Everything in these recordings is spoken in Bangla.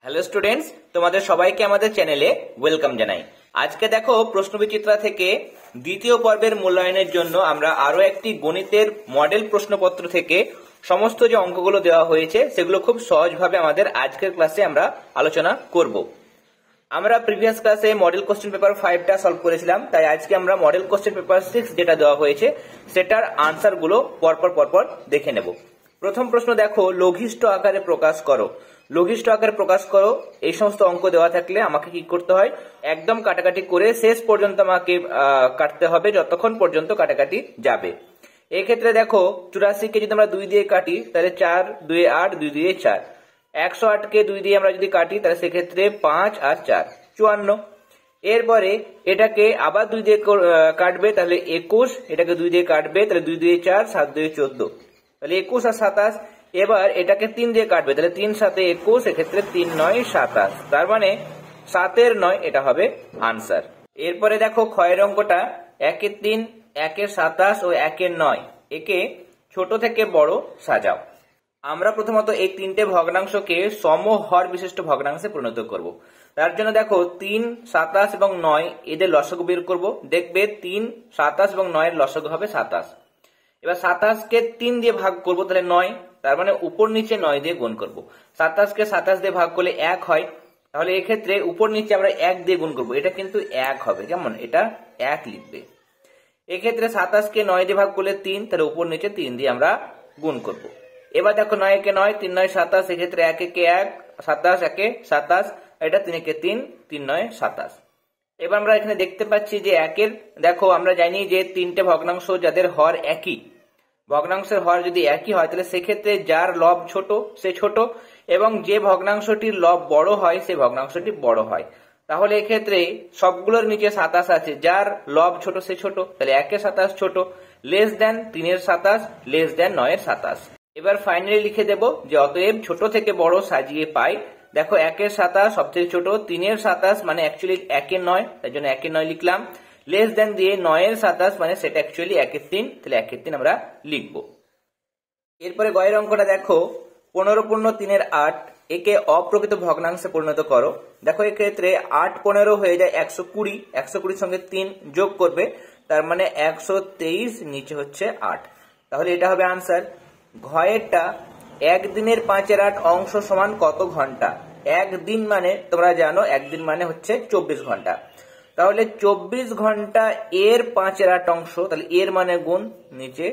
হ্যালো স্টুডেন্টস, তোমাদের সবাইকে আমাদের চ্যানেলে ওয়েলকাম জানাই। আজকে দেখো প্রশ্নবিচিত্রা থেকে দ্বিতীয় পর্বের মূল্যায়নের জন্য আমরা আরো একটি গণিতের মডেল প্রশ্নপত্র থেকে সমস্ত যে অঙ্কগুলো দেওয়া হয়েছে সেগুলো খুব সহজভাবে আমাদের আজকের ক্লাসে আমরা আলোচনা করব। আমরা প্রিভিয়াস ক্লাসে মডেল কোশ্চেন পেপার 5টা সলভ করেছিলাম, তাই আজকে আমরা মডেল কোশ্চেন পেপার 6 যেটা দেওয়া হয়েছে সেটার আনসার গুলো পরপর দেখে নেব। প্রথম প্রশ্ন দেখো, লঘিষ্ঠ আকারে প্রকাশ করো। লঘিষ্ঠ আকারে প্রকাশ করো, এই সমস্ত অঙ্ক দেওয়া থাকলে আমাকে কি করতে হয়, একদম কাটাকাটি করে শেষ পর্যন্ত আমাকে কাটতে হবে, যতক্ষণ পর্যন্ত কাটাকাটি যাবে। এই ক্ষেত্রে দেখো 84 কে যদি আমরা 2 দিয়ে কাটি তাহলে 4 2 8 2 2 4, 108 কে 2 দিয়ে আমরা যদি কাটি তাহলে সেক্ষেত্রে 5 আর 4 54। এরপরে এটাকে আবার 2 দিয়ে কাটবে তাহলে 21, এটাকে 2 দিয়ে কাটবে তাহলে 2 2 4 7 2 14, তাহলে 21 আর 27। এবার এটাকে 3 দিয়ে কাটবে তাহলে 3 7 21, এক্ষেত্রে 3 9 27, তার মানে 7 এর 9 এটা হবে আনসার। এরপরে দেখো ক্ষয়ের অঙ্কটা 1 এর 3 1 এর 27 ও 1 এর 9, একে ছোট থেকে বড় সাজাও। আমরা প্রথমত এই তিনটে ভগ্নাংশকে সমহর বিশিষ্ট ভগ্নাংশে পরিণত করব। তার জন্য দেখো 3 27 এবং 9 এদের লসাগু বের করব। দেখবে 3 27 এবং 9 এর লসাগু হবে 27। এবার 27 কে 3 দিয়ে ভাগ করব তাহলে 9, তার মানে উপর নিচে 9 দিয়ে গুণ করব। 27 কে 27 দিয়ে ভাগ করলে 1 হয়, তাহলে এক্ষেত্রে উপর নিচে আমরা 1 দিয়ে গুণ করব, এটা কিন্তু 1 হবে, যেমন এটা 1 লিখবে। এক্ষেত্রে 27 কে 9 দিয়ে ভাগ করলে 3, তাহলে উপর নিচে 3 দিয়ে আমরা গুণ করব। এবার দেখো 9 কে 9 3 9 27, এক্ষেত্রে 1 একে 1 27 1 27, এটা 3 একে 3 3 9 27। এবার আমরা এখানে দেখতে পাচ্ছি যে 1 এর, দেখো আমরা জানি যে তিনটে ভগ্নাংশ যাদের হর একই, ভগ্নাংশের হর যদি একই হয় তাহলে সেক্ষেত্রে যার লব ছোট সে ছোট, এবং যে ভগ্নাংশটির লব বড় হয় সে ভগ্নাংশটি বড় হয়। তাহলে এক্ষেত্রে সবগুলোর নিচে 27 আছে, যার লব ছোট সে ছোট, তাহলে 1 এর 27 ছোট, লেস দেন 3 এর 27, লেস দেন 9 এর 27। এবার ফাইনালি লিখে দেব যে অতএব ছোট থেকে বড় সাজিয়ে পাই। দেখো 1 এর 27 সবথেকে ছোট, 3 এর 27 মানে অ্যাকচুয়ালি 1 এর 9, তাই জন্য 1 এর 9 লিখলাম, লেস দেন দিয়ে 9 এর 27 মানে সেটা অ্যাকচুয়ালি 1 এর 3, তাহলে 1 এর 3 আমরা লিখব। এরপরে গয়ের অঙ্কটা দেখো 15 পূর্ণ 3 এর 8, একে অপ্রকৃত ভগ্নাংশে পরিণত করো। দেখো এক্ষেত্রে 8 15 হয়ে যায় 120, 120 সঙ্গে 3 যোগ করবে, তার মানে 123, নিচে হচ্ছে 8, তাহলে এটা হবে আনসার। ঘয়েরটা 1 দিনের 5 এর 8 অংশ সমান কত ঘন্টা। 1 দিন মানে তোমরা জানো 1 দিন মানে হচ্ছে 24 ঘন্টা, তাহলে 24 ঘন্টা এর 5 এর 8 অংশ, তাহলে এর মানে গুণ নিচে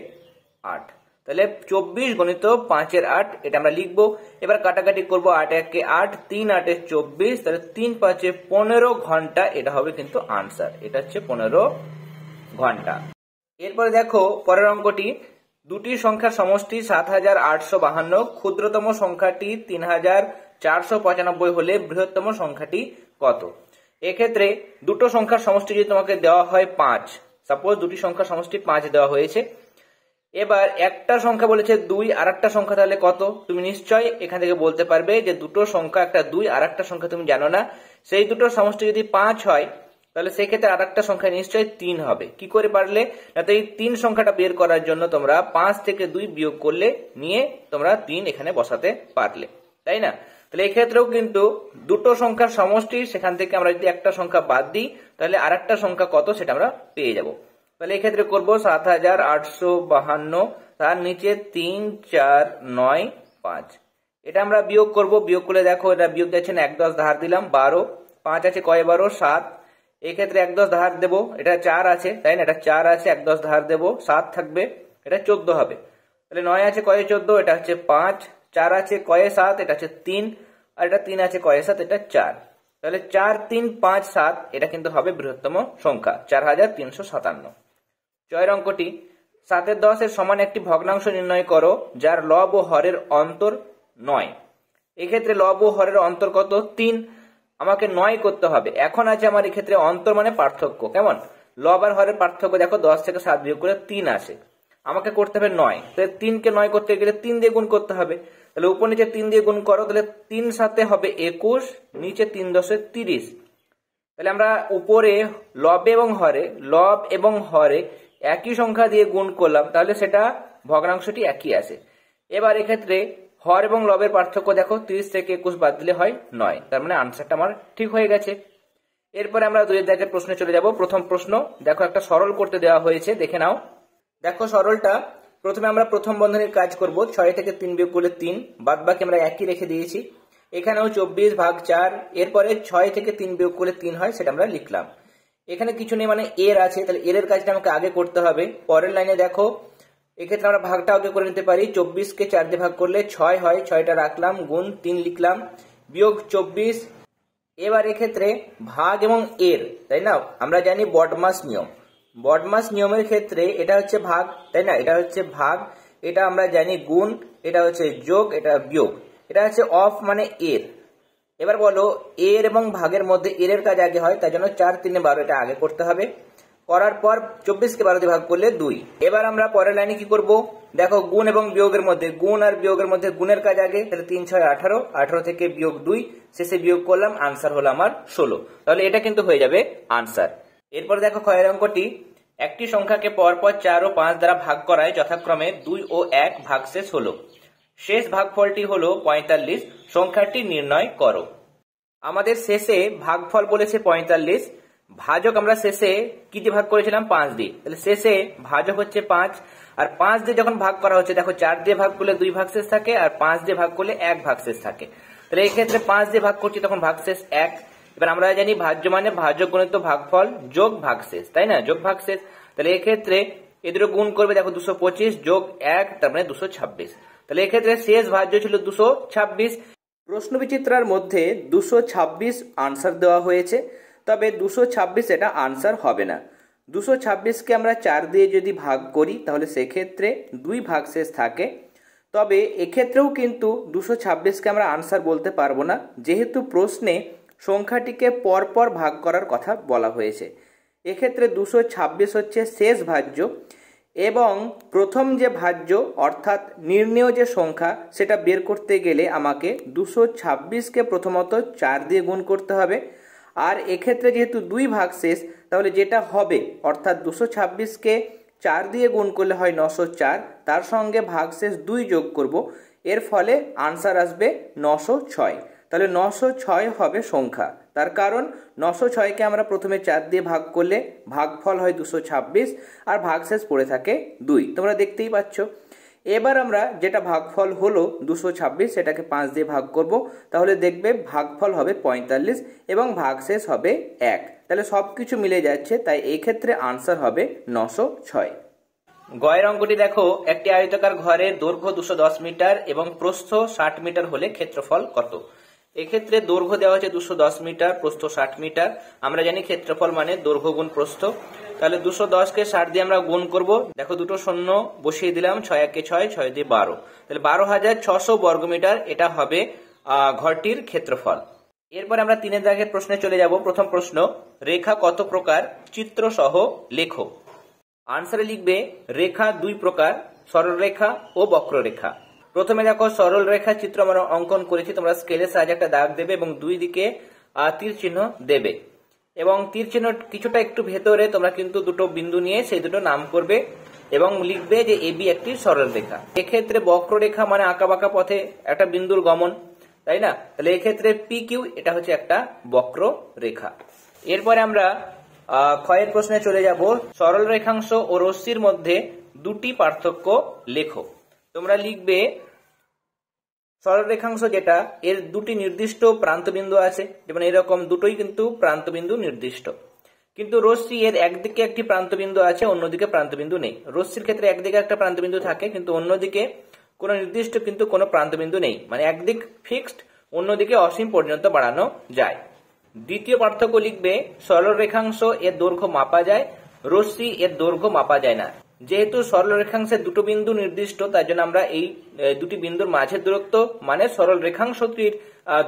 8, তাহলে 24 গণিত 5 এর 8 এটা আমরা লিখবো। এবার কাটাকাটি করব, 8 1 8 3 8 24, তাহলে 3 5 15 ঘন্টা, এটা হবে কিন্তু আনসার, এটা হচ্ছে 15 ঘন্টা। এরপরে দেখো পরের অঙ্কটি, দুটি সংখ্যার সমষ্টি 7852, ক্ষুদ্রতম সংখ্যাটি 3495 হলে বৃহত্তম সংখ্যাটি কত। এক্ষেত্রে দুটো সংখ্যার সমষ্টি যদি তোমাকে দেওয়া হয় 5, সাপোজ দুটি সংখ্যার সমষ্টি 5 দেওয়া হয়েছে, এবার একটা সংখ্যা বলেছে 2, আর একটা সংখ্যা তাহলে কত, তুমি নিশ্চয় এখান থেকে বলতে পারবে যে দুটো সংখ্যা, একটা 2 আর একটা সংখ্যা তুমি জানো না, সেই দুটোর সমষ্টি যদি 5 হয় তাহলে সেই ক্ষেত্রে আর একটা সংখ্যা নিশ্চয় 3 হবে। কি করে পারলে না, তো এই 3 সংখ্যাটা বের করার জন্য তোমরা 5 থেকে 2 বিয়োগ করলে নিয়ে তোমরা 3 এখানে বসাতে পারলে, তাই না। তাহলে এক্ষেত্রেও কিন্তু দুটো সংখ্যার সমষ্টি, সেখান থেকে আমরা যদি একটা সংখ্যা বাদ দিই তাহলে আর একটা সংখ্যা কত সেটা আমরা পেয়ে যাব। তাহলে এক্ষেত্রে করবো 7852, তার নিচে 3 4 9 5, এটা আমরা বিয়োগ করব। বিয়োগ করলে দেখো এটা বিয়োগ যাচ্ছে না, 1 10 ধার দিলাম 12, 5 আছে কয় 12 7, এক্ষেত্রে 1 10 ধার দেবো, এটা 4 আছে তাই না, এটা 4 আছে 1 10 ধার দেবো, 7 থাকবে, এটা 14 হবে। তাহলে 9 আছে কয়ে 14, এটা হচ্ছে 5, 4 আছে কয়ে 7, এটা হচ্ছে 3, আর এটা 3 আছে কয়ে 7, এটা 4, তাহলে 4 3 5 7, এটা কিন্তু হবে বৃহত্তম সংখ্যা 4357। জয়ের অঙ্কটি 7 এর 10 এর সমান একটি ভগ্নাংশ নির্ণয় করো যার লব ও হরের অন্তর 9। এক্ষেত্রে লব ও হরের অন্তর কত, 3, আমাকে 9 করতে হবে। এখন আছে আমার এক্ষেত্রে অন্তর মানে পার্থক্য, কেমন, লব আর হরের পার্থক্য দেখো 10 থেকে 7 বিয়োগ করে 3 আসে, আমাকে করতে হবে 9, তাহলে 3 কে 9 করতে গেলে 3 দিয়ে গুণ করতে হবে, তাহলে উপর নিচে 3 দিয়ে গুণ করো, তাহলে 3 7 হবে 21, নিচে 3 10 30, তাহলে আমরা উপরে লব এবং হরে একই সংখ্যা দিয়ে গুণ করলাম, তাহলে সেটা ভগ্নাংশটি একই আসে। এবার এক্ষেত্রে হর এবং লবের পার্থক্য দেখো, 30 থেকে 21 বাদ দিলে হয় 9, তার মানে আনসারটা আমার ঠিক হয়ে গেছে। এরপরে আমরা 2 দাগের প্রশ্নে চলে যাব। প্রথম প্রশ্ন দেখো, একটা সরল করতে দেওয়া হয়েছে, দেখে নাও। দেখো সরলটা, প্রথমে আমরা প্রথম বন্ধনীর কাজ করব, 6 থেকে 3 বিয়োগ করলে 3, বাদ বাকি আমরা একই রেখে দিয়েছি। এখানেও 24 ভাগ 4, এরপরে 6 থেকে 3 বিয়োগ করলে 3 হয়, সেটা আমরা লিখলাম। এখানে কিছু নেই, মানে এর আছে, তাহলে এর কাজটা আমাকে আগে করতে হবে। পরের লাইনে দেখো, এক্ষেত্রে আমরা ভাগটা আগে করে নিতে পারি। 24 কে 4 দিয়ে ভাগ করলে 6 হয়, 6টা রাখলাম, গুণ 3 লিখলাম, বিয়োগ 24। এবার এক্ষেত্রে ভাগ এবং এর, তাই না, আমরা জানি বডমাস নিয়ম। বডমাস নিয়মের ক্ষেত্রে এটা হচ্ছে ভাগ, তাই না, এটা হচ্ছে ভাগ, এটা আমরা জানি গুণ, এটা হচ্ছে যোগ, এটা বিয়োগ, এটা হচ্ছে অফ মানে এর। এবার বলো, এর এবং ভাগের মধ্যে এর কাজ আগে হয়, তাই জন্য 4 3 12 এটা আগে করতে হবে। করার পর 24 কে 12 দিয়ে ভাগ করলে 2। এবার আমরা পরের লাইনে কি করব, দেখো গুণ এবং বিয়োগের মধ্যে, গুণ আর বিয়োগের মধ্যে গুণের কাজ আগে, তাহলে 3 6 18, 18 থেকে বিয়োগ 2, শেষে বিয়োগ করলাম, আনসার হলো আমার 16। তাহলে এটা কিন্তু হয়ে যাবে আনসার। এরপর দেখো ক্ষয়ের অঙ্কটি, একটি সংখ্যাকে পরপর 4 ও 5 দ্বারা ভাগ করায় যথাক্রমে 2 ও 1 ভাগশেষ হলো। শেষ ভাগফলটি হলো 45, সংখ্যাটি নির্ণয় করো। আমাদের শেষে ভাগফল বলেছে 45, ভাজক আমরা শেষে কি দিয়ে ভাগ করেছিলাম, 5 দিয়ে, তাহলে শেষে ভাজক হচ্ছে 5, আর 5 দিয়ে যখন ভাগ করা হচ্ছে, দেখো 4 দিয়ে ভাগ করলে 2 ভাগশেষ থাকে, আর 5 দিয়ে ভাগ করলে 1 ভাগশেষ থাকে। তাহলে এই ক্ষেত্রে 5 দিয়ে ভাগ করছি, তখন ভাগশেষ 1। এবার আমরা জানি ভাজ্য মানে ভাজক গুণিত ভাগফল যোগ ভাগশেষ, তাই না, যোগ ভাগশেষ। তাহলে এক্ষেত্রে এ দুটো গুণ করবে, দেখো 225 যোগ 1, তার মানে 226। তাহলে এক্ষেত্রে শেষ ভাজ্য ছিল 226। প্রশ্ন বিচিত্রার মধ্যে 226 আনসার দেওয়া হয়েছে, তবে 226 এটা আনসার হবে না। 226কে আমরা 4 দিয়ে যদি ভাগ করি, তাহলে সেক্ষেত্রে 2 ভাগশেষ থাকে। তবে এক্ষেত্রেও কিন্তু 226কে আমরা আনসার বলতে পারবো না, যেহেতু প্রশ্নে সংখ্যাটিকে পরপর ভাগ করার কথা বলা হয়েছে। এক্ষেত্রে 226 হচ্ছে শেষ ভাজ্য, এবং প্রথম যে ভাজ্য অর্থাৎ নির্ণেয় যে সংখ্যা, সেটা বের করতে গেলে আমাকে 226কে প্রথমত 4 দিয়ে গুণ করতে হবে। আর এক্ষেত্রে যেহেতু 2 ভাগশেষ, তাহলে যেটা হবে অর্থাৎ 226কে 4 দিয়ে গুণ করলে হয় 904, তার সঙ্গে ভাগশেষ 2 যোগ করব, এর ফলে আনসার আসবে 906। তাহলে 906 হবে সংখ্যা, তার কারণ 906কে আমরা প্রথমে 4 দিয়ে ভাগ করলে ভাগফল হয় 226, আর ভাগশেষ পড়ে থাকে 2, তোমরা দেখতেই পাচ্ছ। এবার আমরা যেটা ভাগফল হলো 226, সেটাকে 5 দিয়ে ভাগ করব, তাহলে দেখবে ভাগফল হবে 45 এবং ভাগশেষ হবে 1। তাহলে সবকিছু মিলে যাচ্ছে, তাই এই ক্ষেত্রে আনসার হবে 906। গয়ের অঙ্কটি দেখো, একটি আয়তাকার ঘরের দৈর্ঘ্য 210 মিটার এবং প্রস্থ 60 মিটার হলে ক্ষেত্রফল কত? এক্ষেত্রে দৈর্ঘ্য দেওয়া হচ্ছে 210 মিটার, প্রস্থ 60 মিটার। আমরা জানি ক্ষেত্রফল মানে দৈর্ঘ্য গুণ প্রস্থ। তাহলে 210কে 60 দিয়ে আমরা গুণ করব, দেখো দুটো শূন্য বসিয়ে দিলাম, 6 1 6, 6 দিয়ে 12, তাহলে 12,600 বর্গমিটার এটা হবে ঘরটির ক্ষেত্রফল। এরপর আমরা 3 দাগের প্রশ্নে চলে যাব। প্রথম প্রশ্ন, রেখা কত প্রকার, চিত্র সহ লেখো। আনসারে লিখবে রেখা 2 প্রকার, সরলরেখা ও বক্ররেখা। প্রথমে দেখো সরল রেখা চিত্র আমরা অঙ্কন করেছি, তোমরা স্কেলের সাহায্যে একটা দাগ দেবে এবং 2 দিকে তীর চিহ্ন দেবে, এবং তীর চিহ্ন কিছুটা একটু ভেতরে তোমরা কিন্তু দুটো বিন্দু নিয়ে সেই দুটো নাম করবে এবং লিখবে যে এবি একটি সরল রেখা। এক্ষেত্রে বক্ররেখা মানে আঁকাবাঁকা পথে একটা বিন্দুর গমন, তাই না, তাহলে এক্ষেত্রে পি কিউ এটা হচ্ছে একটা বক্র রেখা। এরপরে আমরা ক্ষয়ের প্রশ্নে চলে যাব। সরল রেখাংশ ও রশ্মির মধ্যে দুটি পার্থক্য লেখো। তোমরা লিখবে সরল রেখাংশ যেটা, এর দুটি নির্দিষ্ট প্রান্তবিন্দু আছে, যেমন এরকম দুটোই কিন্তু প্রান্তবিন্দু নির্দিষ্ট। কিন্তু রশ্মি এর একদিকে একটি প্রান্তবিন্দু আছে, অন্যদিকে প্রান্তবিন্দু নেই। রশ্মির ক্ষেত্রে একদিকে একটা প্রান্তবিন্দু থাকে, কিন্তু অন্যদিকে কোনো নির্দিষ্ট কিন্তু কোনো প্রান্তবিন্দু নেই, মানে একদিক ফিক্সড, অন্যদিকে অসীম পর্যন্ত বাড়ানো যায়। দ্বিতীয় পার্থক্য লিখবে সরল রেখাংশ এর দৈর্ঘ্য মাপা যায়, রশ্মি এর দৈর্ঘ্য মাপা যায় না। যেহেতু সরল রেখাংশের দুটো বিন্দু নির্দিষ্ট, তার জন্য আমরা এই দুটি বিন্দুর মাঝের দূরত্ব মানে সরল রেখাংশটির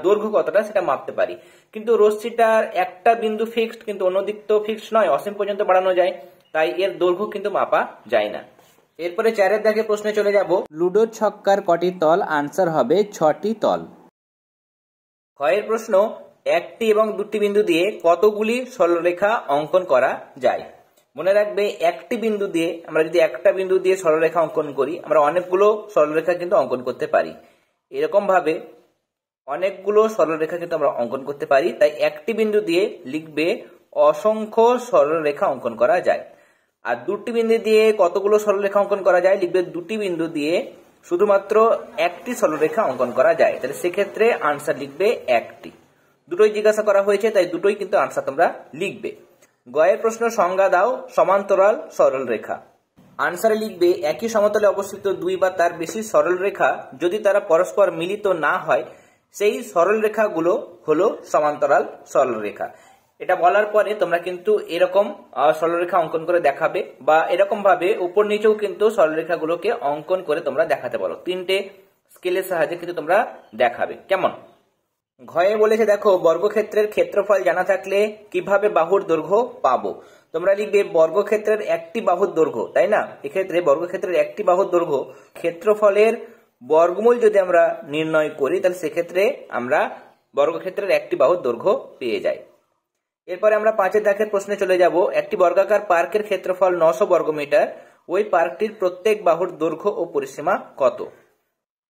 দৈর্ঘ্য কতটা সেটা মাপতে পারি। কিন্তু রশ্মিটার একটা বিন্দু ফিক্সড, কিন্তু অন্য দিক তো ফিক্সড নয়, অসীম পর্যন্ত বাড়ানো যায়, তাই এর দৈর্ঘ্য কিন্তু মাপা যায় না। এরপরে 4 দাগের প্রশ্নে চলে যাব। লুডোর ছক্কার কটি তল? আনসার হবে 6টি তল। ক্ষয়ের প্রশ্ন, একটি এবং দুটি বিন্দু দিয়ে কতগুলি সরলরেখা অঙ্কন করা যায়? মনে রাখবে একটি বিন্দু দিয়ে, আমরা যদি একটা বিন্দু দিয়ে সরলরেখা অঙ্কন করি, আমরা অনেকগুলো সরলরেখা কিন্তু অঙ্কন করতে পারি। এরকম ভাবে অনেকগুলো সরলরেখা কিন্তু আমরা অঙ্কন করতে পারি। তাই একটি বিন্দু দিয়ে লিখবে অসংখ্য সরলরেখা অঙ্কন করা যায়। আর দুটি বিন্দু দিয়ে কতগুলো সরলরেখা অঙ্কন করা যায়, লিখবে দুটি বিন্দু দিয়ে শুধুমাত্র একটি সরলরেখা অঙ্কন করা যায়। তাহলে সেক্ষেত্রে আনসার লিখবে একটি। দুটোই জিজ্ঞাসা করা হয়েছে, তাই দুটোই কিন্তু আনসার তোমরা লিখবে। গয়ের প্রশ্ন, সংজ্ঞা দাও সমান্তরাল সরলরেখা। আনসারে লিখবে একই সমতলে অবস্থিত দুই বা তার বেশি সরলরেখা যদি তারা পরস্পর মিলিত না হয় সেই সরলরেখাগুলো হলো সমান্তরাল সরলরেখা। এটা বলার পরে তোমরা কিন্তু এরকম সরলরেখা অঙ্কন করে দেখাবে, বা এরকম ভাবে উপর নিচেও কিন্তু সরলরেখাগুলোকে অঙ্কন করে তোমরা দেখাতে পারো। তিনটে স্কেলের সাহায্যে কিন্তু তোমরা দেখাবে। কেমন? ঘয়ে বলেছে দেখো, বর্গক্ষেত্রের ক্ষেত্রফল জানা থাকলে কিভাবে বাহুর দৈর্ঘ্য পাবো। তোমরা লিখবে বর্গক্ষেত্রের একটি বাহুর দৈর্ঘ্য, তাই না? এক্ষেত্রে বর্গক্ষেত্রের একটি বাহুর দৈর্ঘ্য ক্ষেত্রফলের বর্গমূল যদি আমরা নির্ণয় করি তাহলে সেক্ষেত্রে আমরা বর্গক্ষেত্রের একটি বাহুর দৈর্ঘ্য পেয়ে যাই। এরপরে আমরা 5 দাগের প্রশ্নে চলে যাব। একটি বর্গাকার পার্কের ক্ষেত্রফল 900 বর্গমিটার, ওই পার্কটির প্রত্যেক বাহুর দৈর্ঘ্য ও পরিসীমা কত?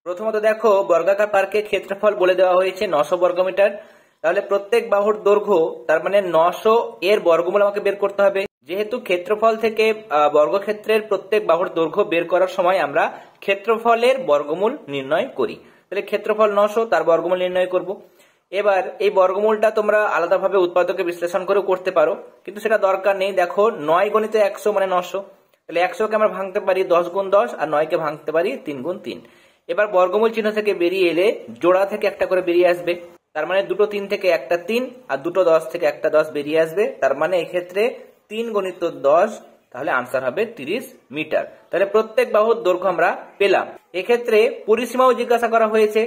প্রথমত দেখো, বর্গাকার পার্কের ক্ষেত্রফল বলে দেওয়া হয়েছে 900 বর্গমিটার। তাহলে প্রত্যেক বাহুর দৈর্ঘ্য, তার মানে 900 এর বর্গমূল আমাকে বের করতে হবে। যেহেতু ক্ষেত্রফল থেকে বর্গক্ষেত্রের প্রত্যেক বাহুর দৈর্ঘ্য বের করার সময় আমরা ক্ষেত্রফলের বর্গমূল নির্ণয় করি। তাহলে ক্ষেত্রফল 900, তার বর্গমূল নির্ণয় করব। এবার এই বর্গমূলটা তোমরা আলাদাভাবে উৎপাদকে বিশ্লেষণ করেও করতে পারো, কিন্তু সেটা দরকার নেই। দেখো 9 গুণিত 100 মানে 900। তাহলে 100কে আমরা ভাঙতে পারি 10 গুণ 10, আর 9কে ভাঙতে পারি 3 গুণ 3। এবার বর্গমূল চিহ্ন থেকে বেরিয়ে এলে জোড়া থেকে একটা করে বেরিয়ে আসবে, তার মানে দুটো 3 থেকে একটা 3, আর দুটো 10 থেকে একটা 10 বেরিয়ে আসবে। তার মানে এক্ষেত্রে 3 গুণিত 10, তাহলে আনসার হবে 30 মিটার। তাহলে প্রত্যেক বাহুর দৈর্ঘ্য আমরা পেলাম। এক্ষেত্রে পরিসীমাও জিজ্ঞাসা করা হয়েছে,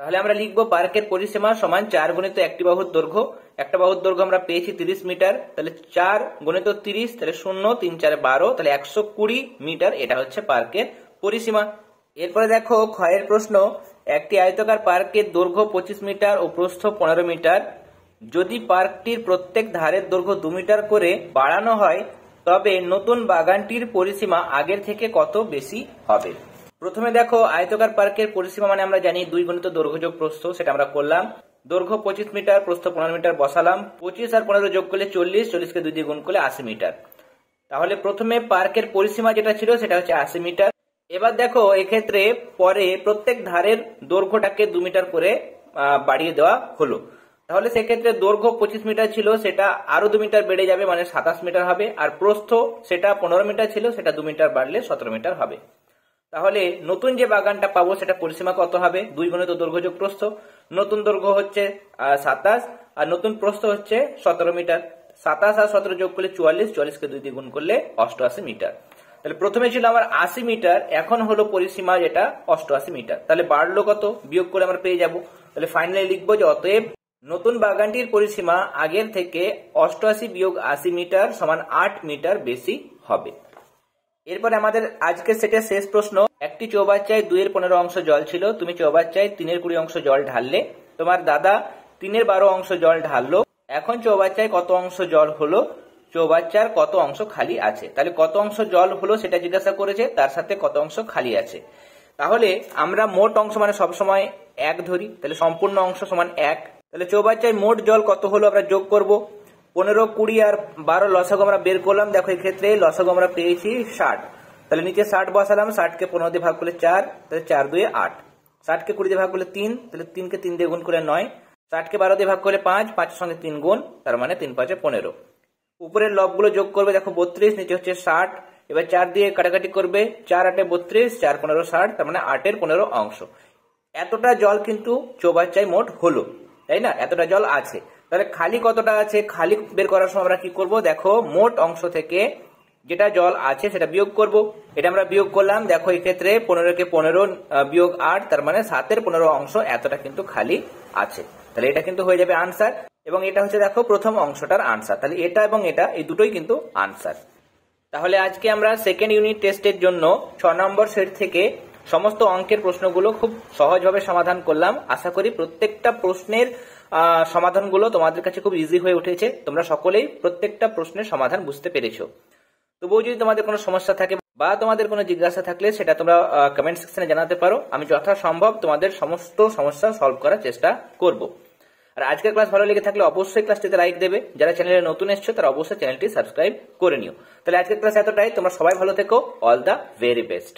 তাহলে আমরা লিখবো পার্কের পরিসীমা সমান 4 গুণিত একটি বাহুর দৈর্ঘ্য। একটা বাহুর দৈর্ঘ্য আমরা পেয়েছি 30 মিটার, তাহলে 4 গুণিত 30, তাহলে 0 3 4 12, তাহলে 120 মিটার। এটা হচ্ছে পার্কের পরিসীমা। এরপরে দেখো ক্ষয়ের প্রশ্ন, একটি আয়তাকার পার্কের দৈর্ঘ্য 25 মিটার ও প্রস্থ 15 মিটার। যদি পার্কটির প্রত্যেক ধারের দৈর্ঘ্য 2 মিটার করে বাড়ানো হয় তবে নতুন বাগানটির পরিসীমা আগের থেকে কত বেশি হবে? প্রথমে দেখো, আয়তাকার পার্কের পরিসীমা মানে আমরা জানি 2 গুণিত দৈর্ঘ্য যোগ প্রস্থ, সেটা আমরা করলাম। দৈর্ঘ্য 25 মিটার, প্রস্থ 15 মিটার বসালাম। 25 আর 15 যোগ করলে 40, 40কে 2 দিয়ে গুণ করলে 80 মিটার। তাহলে প্রথমে পার্কের পরিসীমা যেটা ছিল সেটা হচ্ছে 80 মিটার। এবার দেখো এক্ষেত্রে পরে প্রত্যেক ধারের দৈর্ঘ্যটাকে 2 মিটার করে বাড়িয়ে দেওয়া হলো। তাহলে সেক্ষেত্রে দৈর্ঘ্য 25 মিটার ছিল, সেটা আরো 2 মিটার বেড়ে যাবে, মানে 27 মিটার হবে। আর প্রস্থ সেটা 15 মিটার ছিল, সেটা 2 মিটার বাড়লে 17 মিটার হবে। তাহলে নতুন যে বাগানটা পাবো সেটা পরিসীমা কত হবে? 2 গুণিত দৈর্ঘ্য যোগ প্রস্থ। নতুন দৈর্ঘ্য হচ্ছে 27, আর নতুন প্রস্থ হচ্ছে 17 মিটার। 27 আর 17 যোগ করলে 44, 44কে 2 দিয়ে গুণ করলে 88 মিটার। তাহলে প্রথমে ছিল আমার 80 মিটার, এখন হলো পরিসীমা যেটা 88 মিটার। তাহলে বাড়লো কত? বিয়োগ করে আমরা পেয়ে যাব। তাহলে ফাইনালি লিখবো যে অতএব নতুন বাগানটির পরিসীমা আগের থেকে 88 বিয়োগ 80 মিটার সমান 8 মিটার বেশি হবে। এরপরে আমাদের আজকের সেটের শেষ প্রশ্ন, একটি চৌবাচ্চায় 2 15 অংশ জল ছিল, তুমি চৌবাচ্চায় 3 20 অংশ জল ঢাললে, তোমার দাদা 3 12 অংশ জল ঢাললো, এখন চৌবাচ্চায় কত অংশ জল হলো, চৌবাচ্চার কত অংশ খালি আছে। তাহলে কত অংশ জল হলো সেটা জিজ্ঞাসা করেছে, তার সাথে কত অংশ খালি আছে। তাহলে আমরা মোট অংশ মানে সবসময় 1 ধরি, তাহলে সম্পূর্ণ অংশ সমান 1। তাহলে চৌবাচ্চায় মোট জল কত হলো আমরা যোগ করব। 15 20 আর 12 লসাগু আমরা বের করলাম। দেখো এই ক্ষেত্রে লসাগু আমরা পেয়েছি 60। তাহলে নিচে 60 বসালাম, 60কে 15 দিয়ে ভাগ করলে 4, তাহলে 4 2 8। 60কে 20 দিয়ে ভাগ করলে 3, তাহলে 3কে 3 দিয়ে গুণ করলে 9। 60কে 12 দিয়ে ভাগ করলে 5, 5 এর সঙ্গে 3 গুণ, তার মানে 3 5 15। উপরের লবগুলো যোগ করবে, দেখো 32, নিচে হচ্ছে 60। এবার 4 দিয়ে কাটাকাটি করবে, 4 8 32, 4 15 60, তার মানে 8 এর 15 অংশ। এতটা জল কিন্তু চৌবাচ্চায় মোট হলো, তাই না? এতটা জল আছে। তাহলে খালি কতটা আছে? খালি বের করার সময় আমরা কি করব? দেখো মোট অংশ থেকে যেটা জল আছে সেটা বিয়োগ করব। এটা আমরা বিয়োগ করলাম। দেখো এই ক্ষেত্রে 15কে 15 বিয়োগ 8, তার মানে 7 এর 15 অংশ এতটা কিন্তু খালি আছে। তাহলে এটা কিন্তু হয়ে যাবে আনসার, এবং এটা হচ্ছে দেখো প্রথম অংশটার আনসার। তাহলে এটা এবং এটা এই দুটোই কিন্তু আনসার। তাহলে আজকে আমরা সেকেন্ড ইউনিট টেস্টের জন্য 6 নম্বর সেট থেকে সমস্ত অঙ্কের প্রশ্নগুলো খুব সহজভাবে সমাধান করলাম। আশা করি প্রত্যেকটা প্রশ্নের সমাধানগুলো তোমাদের কাছে খুব ইজি হয়ে উঠেছে। তোমরা সকলেই প্রত্যেকটা প্রশ্নের সমাধান বুঝতে পেরেছো। তবুও যদি তোমাদের কোনো সমস্যা থাকে বা তোমাদের কোনো জিজ্ঞাসা থাকলে সেটা তোমরা কমেন্ট সেকশনে জানাতে পারো। আমি যথাসম্ভব তোমাদের সমস্ত সমস্যা সলভ করার চেষ্টা করব। আর আজকের ক্লাস ভালো লেগে থাকলে অবশ্যই ক্লাসটিতে লাইক দেবে। যারা চ্যানেলে নতুন এসছো তারা অবশ্যই চ্যানেলটি সাবস্ক্রাইব করে নিও। তাহলে আজকের ক্লাস এতটাই। তোমরা সবাই ভালো থেকো। All the very best.